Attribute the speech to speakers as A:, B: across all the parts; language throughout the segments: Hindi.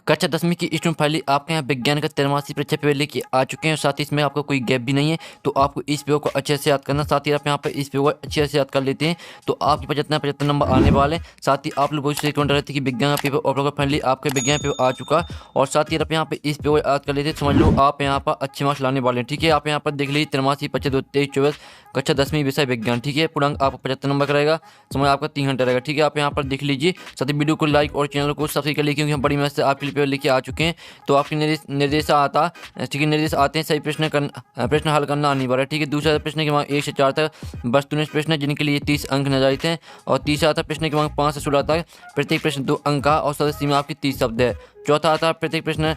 A: कक्षा 10वीं की स्टूडेंट फाइनली आपके यहाँ विज्ञान का 83 परीक्षा पेपर लेके आ चुके हैं। साथ ही इसमें आपका कोई गैप भी नहीं है, तो आपको इस पेपर को अच्छे से याद करना। साथ ही आप यहाँ पर इस पेपर को अच्छे से याद कर लेते हैं तो आपके 75 नंबर आने वाले हैं। साथ ही आप लोग बहुत से ढूंढ रहे थे कि विज्ञान का पेपर आप लोग फाइनली आपके विज्ञान पेपर आ चुका। और साथ ही आप यहाँ पे इस पेपर को याद कर लेते हैं, समझ लो आप यहाँ पर अच्छे मार्क्स लाने वाले हैं। ठीक है, आप यहाँ पर देख लीजिए 83 25 2 23 24 कक्षा 10वीं विषय विज्ञान। ठीक है, पूर्णांक आपका 75 नंबर का रहेगा, समय आपका 3 घंटा रहेगा। ठीक है, आप यहाँ पर देख लीजिए। साथ ही वीडियो को लाइक और चैनल को सब्सक्राइब कर लीजिए, क्योंकि हम बड़ी मेहनत से आपके लिए पेपर लेके आ चुके हैं। तो आपके निर्देश आता, ठीक है, निर्देश आते हैं सही प्रश्न हल करना अनिवार्य है। ठीक है, दूसरा प्रश्न की मांग 1 से 4 तक वस्तुनिष्ठ प्रश्न है, जिनके लिए 30 अंक निर्धारित हैं। और तीसरा आता प्रश्न की मांग 5 से 16 तक, प्रत्येक प्रश्न 2 अंक का और सदस्य सीमा आपकी 30 शब्द है। चौथा आता प्रत्येक प्रश्न,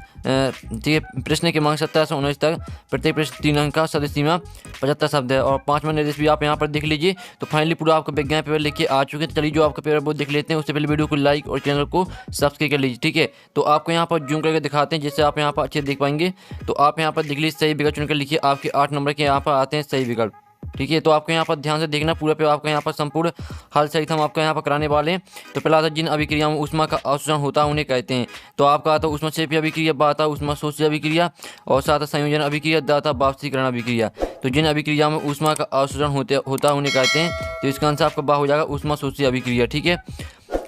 A: ठीक है, प्रश्न की मांग 17 से 19 तक, प्रत्येक प्रश्न 3 अंक का, सदस्य सीमा 75 शब्द है। और पांचवा निर्देश भी आप यहाँ पर देख लीजिए। तो फाइनली पूरा आपका विज्ञान पेपर लेके आ चुके हैं। चलिए जो आपका पेपर वो देख लेते हैं, उससे पहले वीडियो को लाइक और चैनल को सब्सक्राइब कर लीजिए। ठीक है, तो आपको यहाँ पर जूम करके दिखाते हैं, जिससे आप यहाँ पर अच्छे देख पाएंगे। तो आप यहाँ पर देख लीजिए, सही विकल्प चुनकर लिखिए। आपके 8 नंबर के यहाँ पर आते हैं सही विकल्प। ठीक है, तो आपको यहाँ पर ध्यान से देखना, पूरा पेपर आपका यहाँ पर संपूर्ण हल सहित हम आपका यहाँ पर कराने वाले हैं। तो पहला था जिन अभिक्रियाओं में ऊष्मा का अवशोषण होता है उन्हें कहते हैं। तो आपका आता ऊष्मा क्षेपीय अभिक्रिया, बात ऊष्मा शोषी अभिक्रिया, और साथ संयोजन अभिक्रिया, दाता वाष्पीकरण अभिक्रिया। तो जिन अभिक्रियाओं में ऊष्मा का अवशोषण होता है उन्हें कहते हैं। तो इसका आंसर आपका बा हो जाएगा ऊष्मा शोषी अभिक्रिया। ठीक है,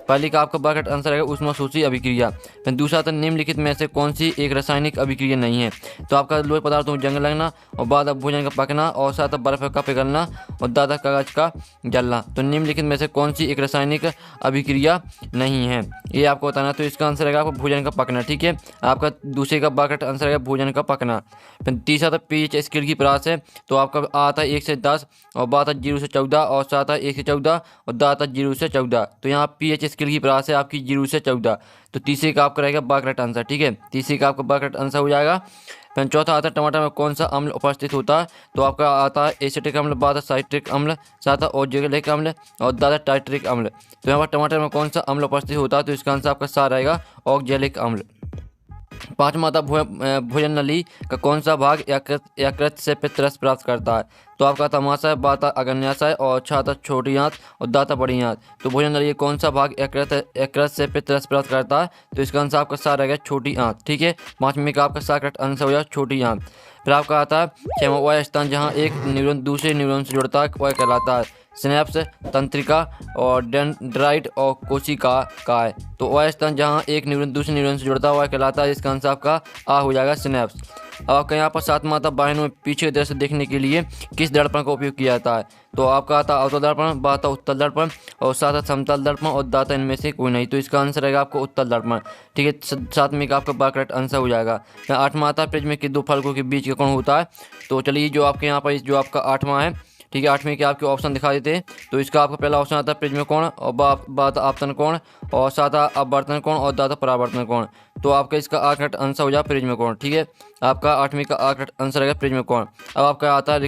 A: पहले का आपका बा का आंसर रहेगा ऊष्मा शोषी अभिक्रिया। फिर दूसरा था निम्नलिखित में से कौन सी एक रासायनिक अभिक्रिया नहीं है। तो आपका लोह पदार्थों में जंग लगना, और बाद भोजन का पकना, और साथ बर्फ का पिघलना, और दादा कागज का जलना। तो निम्नलिखित में से कौन सी एक रासायनिक अभिक्रिया नहीं है, ये आपको बताना। तो इसका आंसर रहेगा आपका भोजन का पकना। ठीक है, आपका दूसरे का बा का आंसर रहेगा भोजन का पकना। फिर तीसरा था पीएच स्केल की परास है। तो आपका आता है 1 से 10, और बात है 0 से 14, और साथ है 1 से 14, और दात है 0 से 14। तो यहाँ पीएच स्केल की परास है आपकी 0 से 14। तो तीसरे का आपका रहेगा बा करेक्ट आंसर। ठीक है, तीसरे का आपका बा करेक्ट आंसर हो जाएगा। फिर चौथा आता है टमाटर में कौन सा अम्ल उपस्थित होता है। तो आपका आता है एसिटिक अम्ल, बाद साइट्रिक अम्ल, साथ ऑक्जेलिक अम्ल, और दादा टाइट्रिक अम्ल। तो यहाँ पर टमाटर में कौन सा अम्ल उपस्थित होता है। तो इसका आंसर आपका सा रहेगा ऑक्जेलिक अम्ल। पांचवा था भोजन नली का कौन सा भाग यकृत से पित्तरस प्राप्त करता है। तो आपका तमाशा, बाता अग्न्याशय, और छाता छोटी आंत, और दाता बड़ी आंत। तो भोजन नली कौन सा भाग यकृत से पित्तरस प्राप्त करता है। तो इसका आंसर आपका सा रहेगा छोटी आंत। ठीक है, पांचवें का आपका सा करेक्ट आंसर हो जाएगा छोटी आंत। फिर आपका आता है छठवां वह स्थान जहाँ एक न्यूरॉन दूसरे न्यूरॉन से जुड़ता है वह कहलाता है सिनेप्स, तंत्रिका, और डेंड्राइट, और कोशिका का है। तो वह स्थान जहाँ एक न्यूरॉन दूसरे न्यूरॉन से जुड़ता हुआ कहलाता है। इसका आंसर आपका आ हो जाएगा सिनेप्स। अब आपका यहाँ पर सातवां आता वाहनों में पीछे की तरफ से देखने के लिए किस दर्पण का उपयोग किया जाता है। तो आपका आता अवतल दर्पण, बाता उत्तल दर्पण, और साथ समतल दर्पण, और दाता इनमें से कोई नहीं। तो इसका आंसर रहेगा आपको उत्तल दर्पण। ठीक है, सातवें का आपका बा करेक्ट आंसर हो जाएगा। आठवां आता प्रिज्म के दो फलकों के बीच का कोण होता है। तो चलिए जो आपके यहाँ पर जो आपका आठवां है, ठीक है, आठवें के आपके ऑप्शन दिखा देते हैं। तो इसका आपका पहला ऑप्शन आता है प्रिज्म कोण, और बात आपतन कोण, और साथ अपवर्तन कोण, और दाता परावर्तन कोण। तो आपका इसका आ करेक्ट आंसर हो जाए प्रिज्म कोण। ठीक है, आपका आठवीं का आ करेक्ट आंसर रहेगा प्रिज्म कोण। अब आपका आता है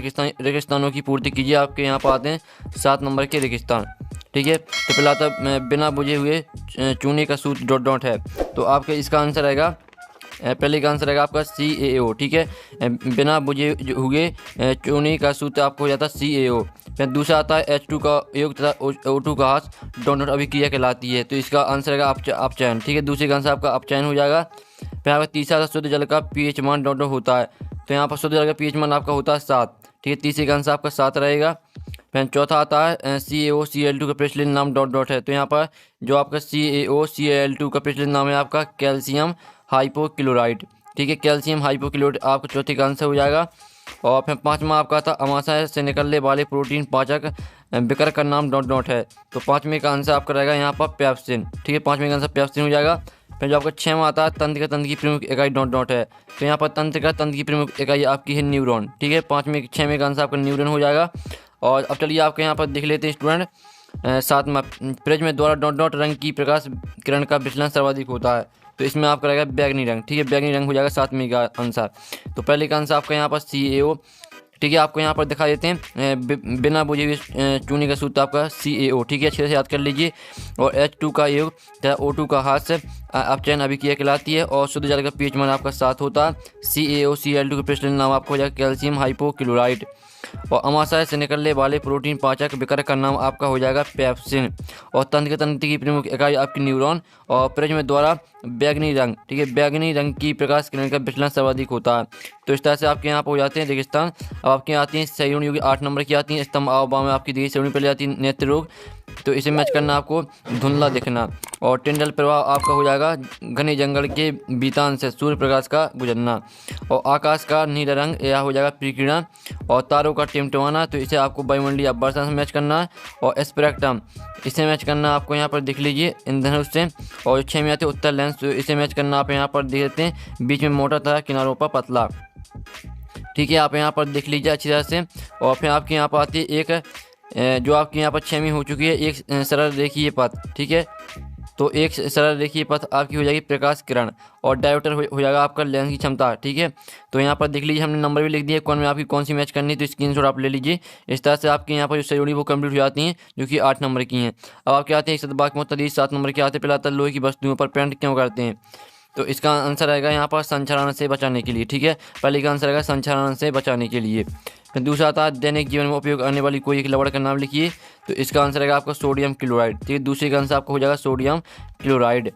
A: रेगिस्तानों की पूर्ति कीजिए। आपके यहाँ पर आते हैं 7 नंबर के रेगिस्तान। ठीक है, तो पहला आता बिना बुझे हुए चूने का सूत डॉट डॉट है। तो आपका इसका आंसर रहेगा, पहले का आंसर रहेगा आपका CaO। ठीक है, बिना बुझे हुए चूने का सूत्र आपको हो जाता है CaO। फिर दूसरा आता है H2 का योग तथा O2 का हास डॉट डॉट अभिक्रिया कहलाती है। तो इसका आंसर रहेगा अपचयन। ठीक है, दूसरे का आंसर आपका अपचयन हो जाएगा। फिर आपका तीसरा था शुद्ध जल का pH मान डॉट डॉट होता है। तो यहाँ पर शुद्ध जल का pH मान आपका होता है 7। ठीक है, तीसरे का आंसर आपका 7 रहेगा। फिर चौथा आता है CaO Cl2 का प्रचलित नाम डॉट डॉट है। तो यहाँ पर जो आपका CaO Cl2 का प्रचलित नाम है आपका कैल्शियम हाइपोक्लोराइड। ठीक है, कैल्शियम हाइपोक्लोराइड आपका चौथे का आंसर हो जाएगा। और फिर पांचवा आपका था अमाशय से निकलने वाले प्रोटीन पाचक विकर का नाम डॉट डॉट है। तो पांचवें का आंसर आपका रहेगा यहाँ पर पेप्सिन। ठीक है, पांचवें का आंसर पेप्सिन हो जाएगा। फिर जो आपका छठवां आता है तंत्र की प्रमुख इकाई डॉट डॉट है। तो यहाँ पर तंत्र की प्रमुख इकाई आपकी है न्यूरॉन। ठीक है, छठवें का आंसर आपका न्यूरॉन हो जाएगा। और अब चलिए आपके यहाँ पर देख लेते हैं स्टूडेंट, सातवां प्रिज्म द्वारा डॉट डॉट रंग की प्रकाश किरण का विचलन सर्वाधिक होता है। तो इसमें आपका रहेगा बैगनी रंग। ठीक है, बैगनी रंग हो जाएगा सातवीं का आंसर। तो पहले का आंसर आपका यहाँ पर CaO, ठीक है, आपको यहाँ पर दिखा देते हैं बिना बुझे हुए चूने का सूत्र आपका CaO, ठीक है, अच्छे से याद कर लीजिए। और H2 का योग तथा O2 का हास्य अपचयन अभिक्रिया कहलाती है और शुद्ध जल का pH मान आपका 7 होता है। CaOCl2 का प्रश्न नाम आपको हो जाएगा कैल्शियम हाइपोक्लोराइड। और अमाशय से निकलने वाले प्रोटीन पाचक विकर का नाम आपका हो जाएगा पेप्सिन। और तंत्र की प्रमुख इकाई आपकी न्यूरॉन। और प्रिज्म द्वारा बैगनी रंग, ठीक है, बैगनी रंग की प्रकाश किरण का विचलन सर्वाधिक होता है। तो इस तरह से आपके यहाँ पर हो जाते हैं रेगिस्तान। अब आपके यहाँ आती हैं सहयोगी योगी 8 नंबर की आती हैं स्तंभ आवभाव में आपकी दी सहयोगी पहले आती है नेत्र रोग। तो इसे मैच करना आपको धुंधला दिखना। और टिंडल प्रभाव आपका हो जाएगा घने जंगल के बीतान से सूर्य प्रकाश का गुजरना। और आकाश का नीला रंग यह हो जाएगा प्रकीर्णन। और तारों का टिमटिमाना, तो इसे आपको वायुमंडलीय अपवर्तन से मैच करना है। और स्पेक्ट्रम इसे मैच करना आपको यहाँ पर देख लीजिए इंद्रधनुष से। और 6 में आते हैं उत्तर लेंस, तो इसे मैच करना आप यहाँ पर देख लेते हैं बीच में मोटा तथा किनारों पर पतला। ठीक है, आप यहाँ पर देख लीजिए अच्छी तरह से। और फिर आपके यहाँ पर आती है एक जो आपके यहाँ पर 6वीं हो चुकी है, एक सरल रेखीय पथ। ठीक है, तो एक सरल रेखीय पथ आपकी हो जाएगी प्रकाश किरण। और डायोमीटर हो जाएगा आपका लेंस की क्षमता। ठीक है, तो यहाँ पर देख लीजिए हमने नंबर भी लिख दिया कौन में आपकी कौन सी मैच करनी है, तो स्क्रीनशॉट आप ले लीजिए। इस तरह से आपके यहाँ पर जो सहयोगी वो कंप्लीट हो जाती हैं जो कि 8 नंबर की हैं। अब आपके आते हैं बाकी मतलब 7 नंबर के आते हैं। पहले आता है लोहे की वस्तुओं पर पेंट क्यों करते हैं, तो इसका आंसर आएगा यहाँ पर संचारण से बचाने के लिए। ठीक है, पहले का आंसर आएगा संचारण से बचाने के लिए। फिर दूसरा आता है दैनिक जीवन में उपयोग आने वाली कोई एक लवण का नाम लिखिए, तो इसका आंसर आएगा आपका सोडियम क्लोराइड। ठीक है, दूसरे का आंसर आपका हो जाएगा सोडियम क्लोराइड।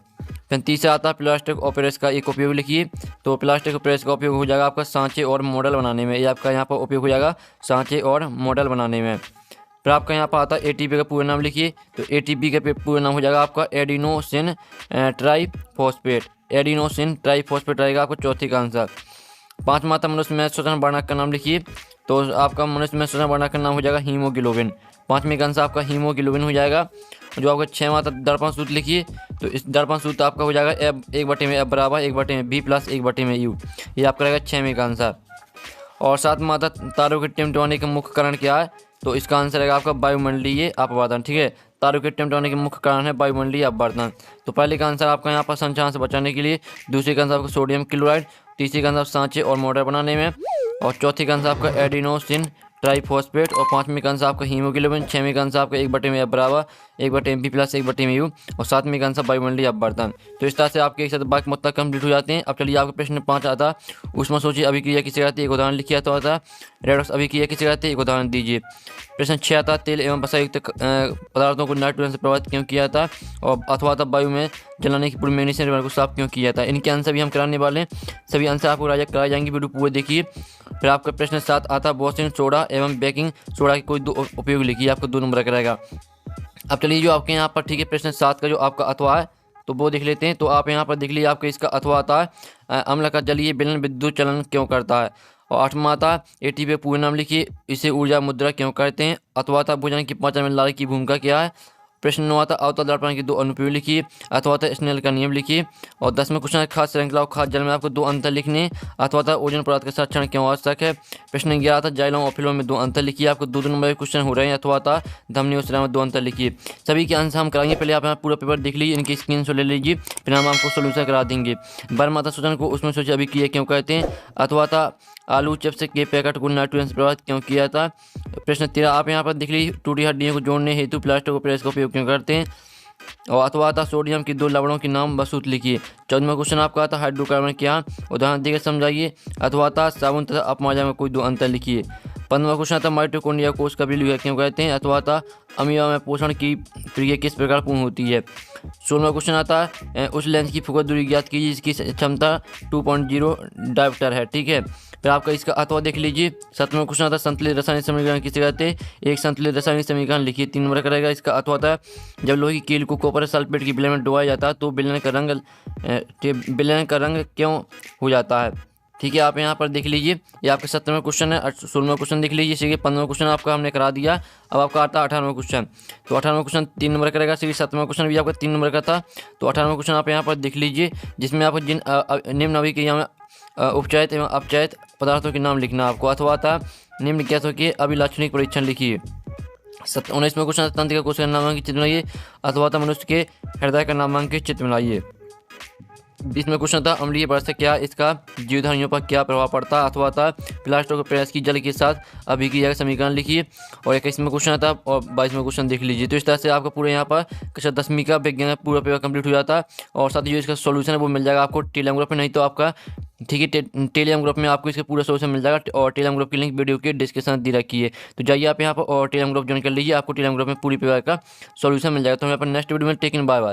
A: फिर तीसरा आता है प्लास्टिक और प्रेस का एक उपयोग लिखिए, तो प्लास्टिक और प्रेस का उपयोग हो जाएगा आपका सांचे और मॉडल बनाने में। ये आपका यहाँ पर उपयोग हो जाएगा सांचे और मॉडल बनाने में। फिर आपका यहाँ पर आता है ATP का पूरा नाम लिखिए, तो ATP का पूरा नाम हो जाएगा आपका एडिनोसिन ट्राइफॉस्फेट। एडिनोसिन ट्राइफॉस्फेट रहेगा आपको चौथे का आंसर। पांचवा आता मनुष्य में श्वसन वर्णक का नाम लिखिए, तो आपका मनुष्य में श्वसन वर्णक का नाम हो जाएगा हीमोग्लोबिन। पांचवें का आंसर आपका हीमोग्लोबिन हो जाएगा। जो आपका 6वां आता दर्पण सूत्र लिखिए, तो इस दर्पण सूत्र आपका हो जाएगा F1/F बराबर 1/B प्लस 1/U। ये आपका रहेगा 6वें का आंसर। और 7वां आता तारों के टिमटिमाने का मुख्य कारण क्या है, तो इसका आंसर रहेगा आपका वायुमंडलीय अपवर्तन। ठीक है, तारों के टिमटिमाने के मुख्य कारण है वायुमंडलीय अपवर्तन। तो पहले का आंसर आपका यहाँ पर संचालन से बचाने के लिए, दूसरे का आंसर आपका सोडियम क्लोराइड, तीसरे का आंसर सांचे और मॉडल बनाने में, और चौथे का आंसर आपका एडिनोसिन ट्राइफॉस्फेट, और पांचवें का आंसर आपका हीमोग्लोबिन, 6वें का आंसर आपका 1/F बराबर 1/B प्लस 1/U, और 7वें का आंसर वायुमंडलीय अपवर्तन। तो इस तरह से आपके एक साथ बाकी मतलब कंप्लीट हो जाते हैं। अब चलिए आपका प्रश्न 5 आता ऊष्मा सोची अभिक्रिया किसे कहते हैं, एक उदाहरण लिखिए। तो आता रेडॉक्स अभिक्रिया किसे कहते हैं, एक उदाहरण दीजिए। प्रश्न 6 आता तेल एवं वसायुक्त पदार्थों को नाइट्रोजन से प्रभावित क्यों किया जाता है, और अथवा तब वायु में जलाने की पूर्व मैग्नीशियम रिवर को साफ क्यों किया जाता है। इनके आंसर भी हम कराने वाले हैं, सभी आंसर आपको कराए जाएंगे, वीडियो पूरे देखिए। फिर आपका प्रश्न 7 आता वॉशिंग सोडा एवं बेकिंग सोडा के कोई दो उपयोग लिखिए, आपको 2 नंबर का रहेगा। अब चलिए जो आपके यहाँ पर ठीक है प्रश्न 7 का जो आपका अथवा है तो वो देख लेते हैं। तो आप यहाँ पर देख लीजिए आपका इसका अथवा आता है अम्ल का जलीय विलयन विद्युत चलन क्यों करता है। और 8वां आता ATP पूरे नाम लिखिए, इसे ऊर्जा मुद्रा क्यों कहते हैं। अथवा था भोजन की पाचन में लाल की भूमिका क्या है। प्रश्न 9 आता अवतल दर्पण के 2 अनुप्रयोग लिखिए। अथवा था स्नेल का नियम लिखिए। और 10वें क्वेश्चन खाद्य श्रृंखला और खाद्य जल में आपको 2 अंतर लिखने। अथवा था ओजोन परत का संरक्षण क्यों आवश्यक है। प्रश्न 11 था जाइलोम और फिलोम में 2 अंतर लिखिए, आपको 2 नंबर क्वेश्चन हो रहे हैं। अथवा था धमनी और शिरा में 2 अंतर लिखिए। सभी के आंसर हम कराएंगे, पहले आप यहाँ पूरा पेपर देख लीजिए, इनकी स्क्रीनशॉट ले लीजिए, फिर हम आपको सोल्यूशन करा देंगे। बर्माता सूचन को उसमें सोचे अभिक्रिया क्यों कहते हैं। अथवा था आलू चिप्स के पैकेट को नाइट्रोजन से प्रभावित क्यों किया था। प्रश्न 13 आप यहाँ पर देख लीजिए टूटी हड्डियों को जोड़ने हेतु प्लास्टिक और प्रेस का उपयोग क्यों करते हैं। और अथवा था सोडियम की 2 लवणों के नाम बसूत लिखिए। 14वां क्वेश्चन आपका आता हाइड्रोकार्बन क्या, उदाहरण देकर समझाइए। अथवा था साबुन तथा अपमार्जन में कोई 2 अंतर लिखिए। 15वां क्वेश्चन आता माइटोकॉन्ड्रिया कोष का विलय क्यों कहते हैं। अथवा था अमीबा में पोषण की प्रक्रिया किस प्रकार पूर्ण होती है। 16वां क्वेश्चन आता है उस लेंस की फोकस दूरी ज्ञात कीजिए जिसकी क्षमता 2.0 डायोप्टर है। ठीक है, फिर आपका इसका अथवा देख लीजिए। 7वां क्वेश्चन आता है संतुलित रासायनिक समीकरण किसे कहते हैं। एक संतुलित रासायनिक समीकरण लिखिए, 3 नंबर का रहेगा। इसका अथवा था जब लोहे की कील को कॉपर सल्फेट की विलयन में डुबाया जाता है तो विलयन का रंग क्यों हो जाता है। ठीक है, आप यहाँ पर देख लीजिए, ये आपका 17वां क्वेश्चन है। 16वां क्वेश्चन देख लीजिए, इसी 15वां क्वेश्चन आपका हमने करा दिया। अब आपका आता है 18वां क्वेश्चन, तो 18वां क्वेश्चन 3 नंबर का रहेगा। 17वां क्वेश्चन भी आपका 3 नंबर का था। तो 18वां क्वेश्चन आप यहाँ पर देख लीजिए, जिसमें आपको जिन निम्न अभिक्रिया में उपचयित एवं अपचयित पदार्थों के नाम लिखना आपको। अथवा था निम्न गैसों के अभिलाक्षणिक परीक्षण लिखिए। 19वां क्वेश्चन तंत्र का कोशिका नामांकित चित्र बनाइए। अथवा था मनुष्य के हृदय का नामांकित चित्र बनाइए। इसमें क्वेश्चन था अम्लीय वर्षा से क्या इसका जीवधारियों पर क्या प्रभाव पड़ता, अथवा था प्लास्टर प्रेस की जल के साथ अभिक्रिया का समीकरण लिखिए। और 21 में क्वेश्चन था और 22 में क्वेश्चन देख लीजिए। तो इस तरह से आपका पूरे यहाँ पर कक्षा 10वीं का विज्ञान का पूरा पेपर कंप्लीट हो जाता है। और साथ ही जो इसका सोल्यूशन है वो मिल जाएगा आपको टेलीग्राम ग्रुप में, नहीं तो आपका ठीक है टेलीग्राम ग्रुप में आपको इसका पूरा सोल्यूशन मिल जाएगा। और टेलीग्राम ग्रुप की लिंक वीडियो के डिस्क्रिप्शन दी रखी है, तो जाइए आप यहाँ पर और टेलीग्राम ग्रुप ज्वाइन कर लीजिए। आपको टेलीग्राम ग्रुप में पूरी पेपर का सोल्यूशन मिल जाएगा। तो हम यहाँ पर नेक्स्ट वीडियो में टेकिंग बाय बाय।